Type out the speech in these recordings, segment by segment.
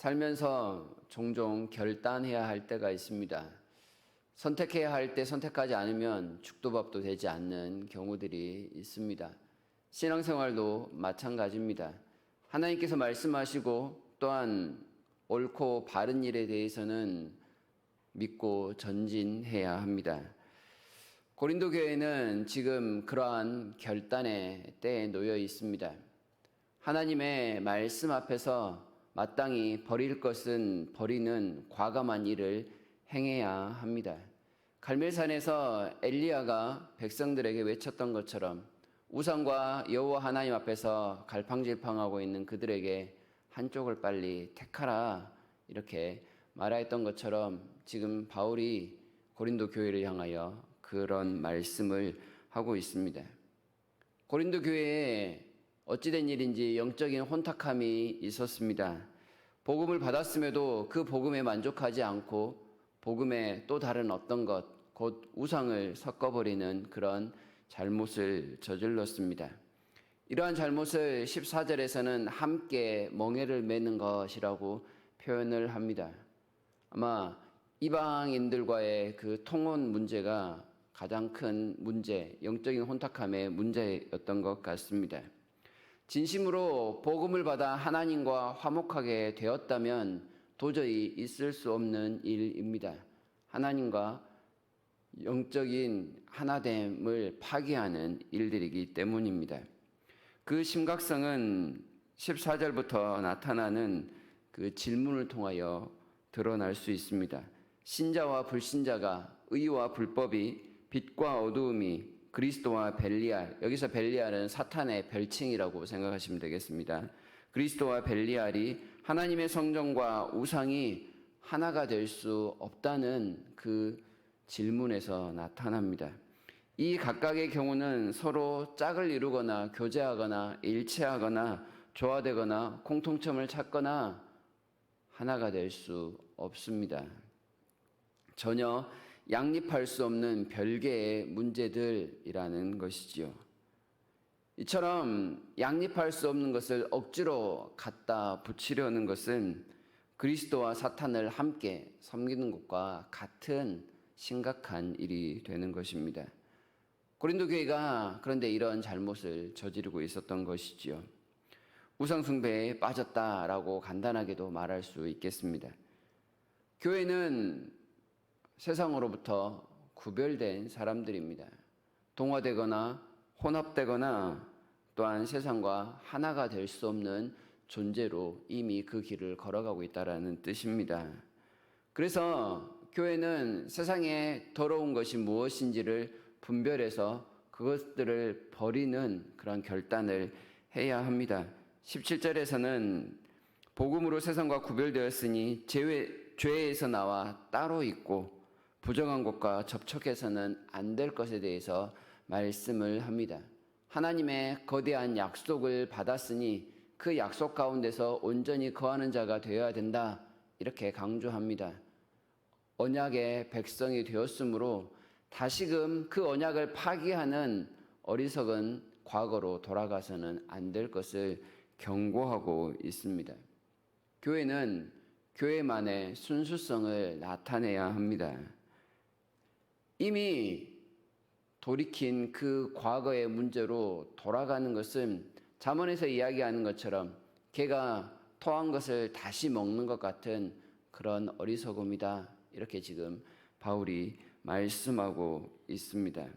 살면서 종종 결단해야 할 때가 있습니다. 선택해야 할 때 선택하지 않으면 죽도 밥도 되지 않는 경우들이 있습니다. 신앙생활도 마찬가지입니다. 하나님께서 말씀하시고 또한 옳고 바른 일에 대해서는 믿고 전진해야 합니다. 고린도 교회는 지금 그러한 결단의 때에 놓여 있습니다. 하나님의 말씀 앞에서 마땅히 버릴 것은 버리는 과감한 일을 행해야 합니다. 갈멜산에서 엘리야가 백성들에게 외쳤던 것처럼 우상과 여호와 하나님 앞에서 갈팡질팡하고 있는 그들에게 한쪽을 빨리 택하라 이렇게 말하였던 것처럼 지금 바울이 고린도 교회를 향하여 그런 말씀을 하고 있습니다. 고린도 교회에 어찌된 일인지 영적인 혼탁함이 있었습니다. 복음을 받았음에도 그 복음에 만족하지 않고 복음에 또 다른 어떤 것, 곧 우상을 섞어버리는 그런 잘못을 저질렀습니다. 이러한 잘못을 14절에서는 함께 멍에를 매는 것이라고 표현을 합니다. 아마 이방인들과의 그 통혼 문제가 가장 큰 문제, 영적인 혼탁함의 문제였던 것 같습니다. 진심으로 복음을 받아 하나님과 화목하게 되었다면 도저히 있을 수 없는 일입니다. 하나님과 영적인 하나됨을 파괴하는 일들이기 때문입니다. 그 심각성은 14절부터 나타나는 그 질문을 통하여 드러날 수 있습니다. 신자와 불신자가, 의와 불법이, 빛과 어두움이, 그리스도와 벨리알, 여기서 벨리알은 사탄의 별칭이라고 생각하시면 되겠습니다. 그리스도와 벨리알이 하나님의 성전과 우상이 하나가 될 수 없다는 그 질문에서 나타납니다. 이 각각의 경우는 서로 짝을 이루거나 교제하거나 일치하거나 조화되거나 공통점을 찾거나 하나가 될 수 없습니다. 전혀 양립할 수 없는 별개의 문제들이라는 것이지요. 이처럼 양립할 수 없는 것을 억지로 갖다 붙이려는 것은 그리스도와 사탄을 함께 섬기는 것과 같은 심각한 일이 되는 것입니다. 고린도 교회가 그런데 이런 잘못을 저지르고 있었던 것이지요. 우상 숭배에 빠졌다라고 간단하게도 말할 수 있겠습니다. 교회는 세상으로부터 구별된 사람들입니다. 동화되거나 혼합되거나 또한 세상과 하나가 될 수 없는 존재로 이미 그 길을 걸어가고 있다는 뜻입니다. 그래서 교회는 세상에 더러운 것이 무엇인지를 분별해서 그것들을 버리는 그런 결단을 해야 합니다. 17절에서는 복음으로 세상과 구별되었으니 죄에서 나와 따로 있고 부정한 것과 접촉해서는 안 될 것에 대해서 말씀을 합니다. 하나님의 거대한 약속을 받았으니 그 약속 가운데서 온전히 거하는 자가 되어야 된다. 이렇게 강조합니다. 언약의 백성이 되었으므로 다시금 그 언약을 파기하는 어리석은 과거로 돌아가서는 안 될 것을 경고하고 있습니다. 교회는 교회만의 순수성을 나타내야 합니다. 이미 돌이킨 그 과거의 문제로 돌아가는 것은 잠언에서 이야기하는 것처럼 개가 토한 것을 다시 먹는 것 같은 그런 어리석음이다. 이렇게 지금 바울이 말씀하고 있습니다.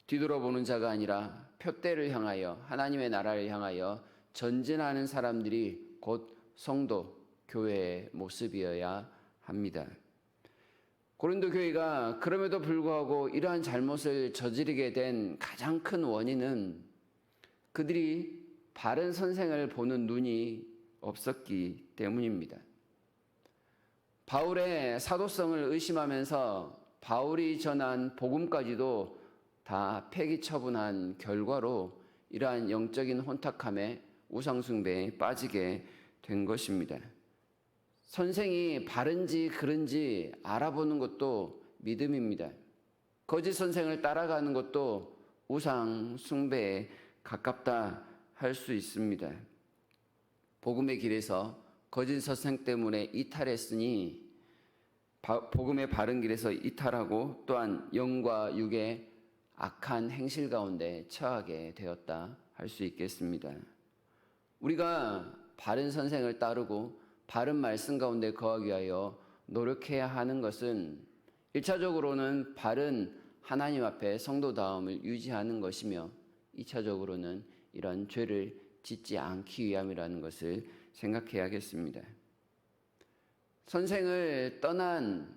뒤돌아보는 자가 아니라 표대를 향하여 하나님의 나라를 향하여 전진하는 사람들이 곧 성도, 교회의 모습이어야 합니다. 고린도 교회가 그럼에도 불구하고 이러한 잘못을 저지르게 된 가장 큰 원인은 그들이 바른 선생을 보는 눈이 없었기 때문입니다. 바울의 사도성을 의심하면서 바울이 전한 복음까지도 다 폐기 처분한 결과로 이러한 영적인 혼탁함에 우상숭배에 빠지게 된 것입니다. 선생이 바른지 그른지 알아보는 것도 믿음입니다. 거짓 선생을 따라가는 것도 우상 숭배에 가깝다 할 수 있습니다. 복음의 길에서 거짓 선생 때문에 이탈했으니 복음의 바른 길에서 이탈하고 또한 영과 육의 악한 행실 가운데 처하게 되었다 할 수 있겠습니다. 우리가 바른 선생을 따르고 바른 말씀 가운데 거하기 위하여 노력해야 하는 것은 1차적으로는 바른 하나님 앞에 성도다움을 유지하는 것이며 2차적으로는 이런 죄를 짓지 않기 위함이라는 것을 생각해야겠습니다. 선생을 떠난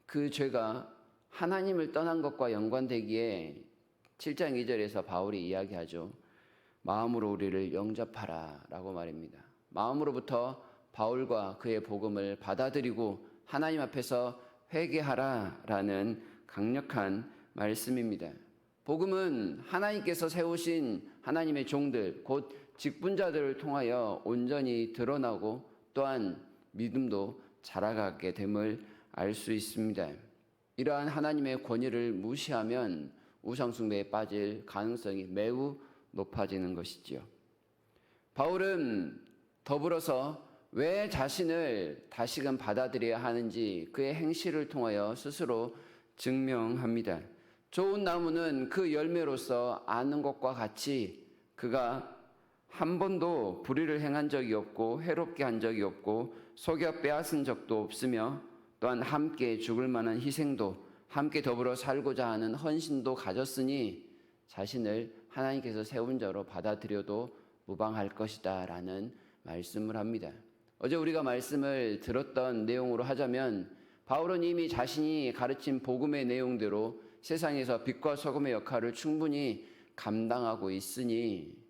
그 죄가 하나님을 떠난 것과 연관되기에 7장 2절에서 바울이 이야기하죠. 마음으로 우리를 영접하라 라고 말입니다. 마음으로부터 바울과 그의 복음을 받아들이고 하나님 앞에서 회개하라 라는 강력한 말씀입니다. 복음은 하나님께서 세우신 하나님의 종들, 곧 직분자들을 통하여 온전히 드러나고 또한 믿음도 자라가게 됨을 알 수 있습니다. 이러한 하나님의 권위를 무시하면 우상숭배에 빠질 가능성이 매우 높아지는 것이지요. 바울은 더불어서 왜 자신을 다시금 받아들여야 하는지 그의 행실을 통하여 스스로 증명합니다. 좋은 나무는 그 열매로서 아는 것과 같이 그가 한 번도 불의를 행한 적이 없고 해롭게 한 적이 없고 속여 빼앗은 적도 없으며 또한 함께 죽을 만한 희생도 함께 더불어 살고자 하는 헌신도 가졌으니 자신을 하나님께서 세운 자로 받아들여도 무방할 것이다 라는 말씀을 합니다. 어제 우리가 말씀을 들었던 내용으로 하자면 바울은 이미 자신이 가르친 복음의 내용대로 세상에서 빛과 소금의 역할을 충분히 감당하고 있으니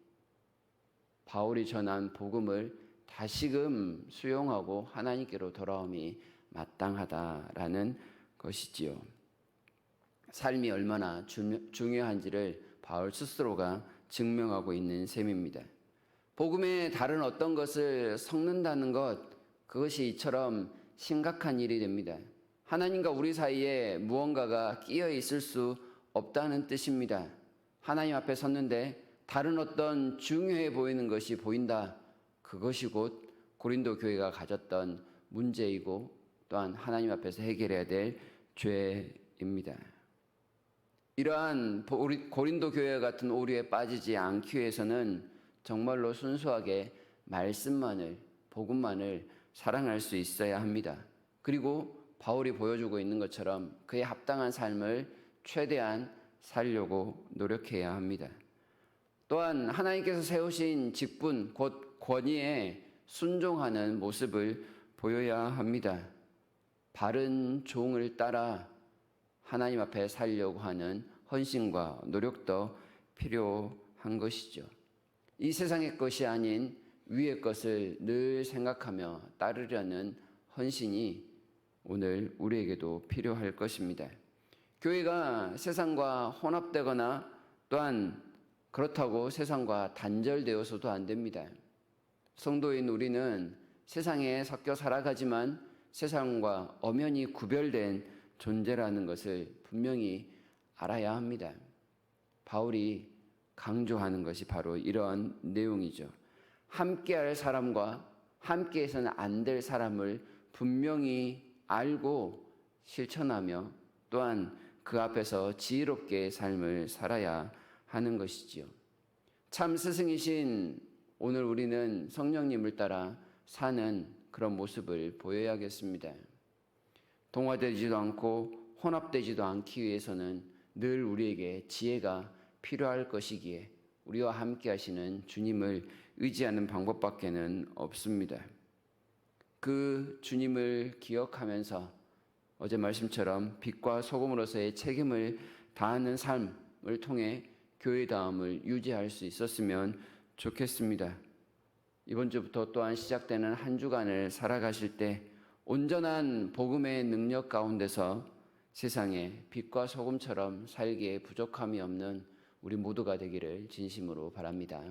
바울이 전한 복음을 다시금 수용하고 하나님께로 돌아옴이 마땅하다라는 것이지요. 삶이 얼마나 중요한지를 바울 스스로가 증명하고 있는 셈입니다. 복음의 다른 어떤 것을 섞는다는 것, 그것이 이처럼 심각한 일이 됩니다. 하나님과 우리 사이에 무언가가 끼어 있을 수 없다는 뜻입니다. 하나님 앞에 섰는데 다른 어떤 중요해 보이는 것이 보인다. 그것이 곧 고린도 교회가 가졌던 문제이고 또한 하나님 앞에서 해결해야 될 죄입니다. 이러한 고린도 교회 같은 오류에 빠지지 않기 위해서는 정말로 순수하게 말씀만을, 복음만을 사랑할 수 있어야 합니다. 그리고 바울이 보여주고 있는 것처럼 그에 합당한 삶을 최대한 살려고 노력해야 합니다. 또한 하나님께서 세우신 직분, 곧 권위에 순종하는 모습을 보여야 합니다. 바른 종을 따라 하나님 앞에 살려고 하는 헌신과 노력도 필요한 것이죠. 이 세상의 것이 아닌 위의 것을 늘 생각하며 따르려는 헌신이 오늘 우리에게도 필요할 것입니다. 교회가 세상과 혼합되거나 또한 그렇다고 세상과 단절되어서도 안 됩니다. 성도인 우리는 세상에 섞여 살아가지만 세상과 엄연히 구별된 존재라는 것을 분명히 알아야 합니다. 바울이 강조하는 것이 바로 이러한 내용이죠. 함께할 사람과 함께해서는 안 될 사람을 분명히 알고 실천하며 또한 그 앞에서 지혜롭게 삶을 살아야 하는 것이지요. 참 스승이신 오늘 우리는 성령님을 따라 사는 그런 모습을 보여야겠습니다. 동화되지도 않고 혼합되지도 않기 위해서는 늘 우리에게 지혜가 필요할 것이기에 우리와 함께 하시는 주님을 의지하는 방법밖에는 없습니다. 그 주님을 기억하면서 어제 말씀처럼 빛과 소금으로서의 책임을 다하는 삶을 통해 교회다움을 유지할 수 있었으면 좋겠습니다. 이번 주부터 또한 시작되는 한 주간을 살아가실 때 온전한 복음의 능력 가운데서 세상에 빛과 소금처럼 살기에 부족함이 없는 우리 모두가 되기를 진심으로 바랍니다.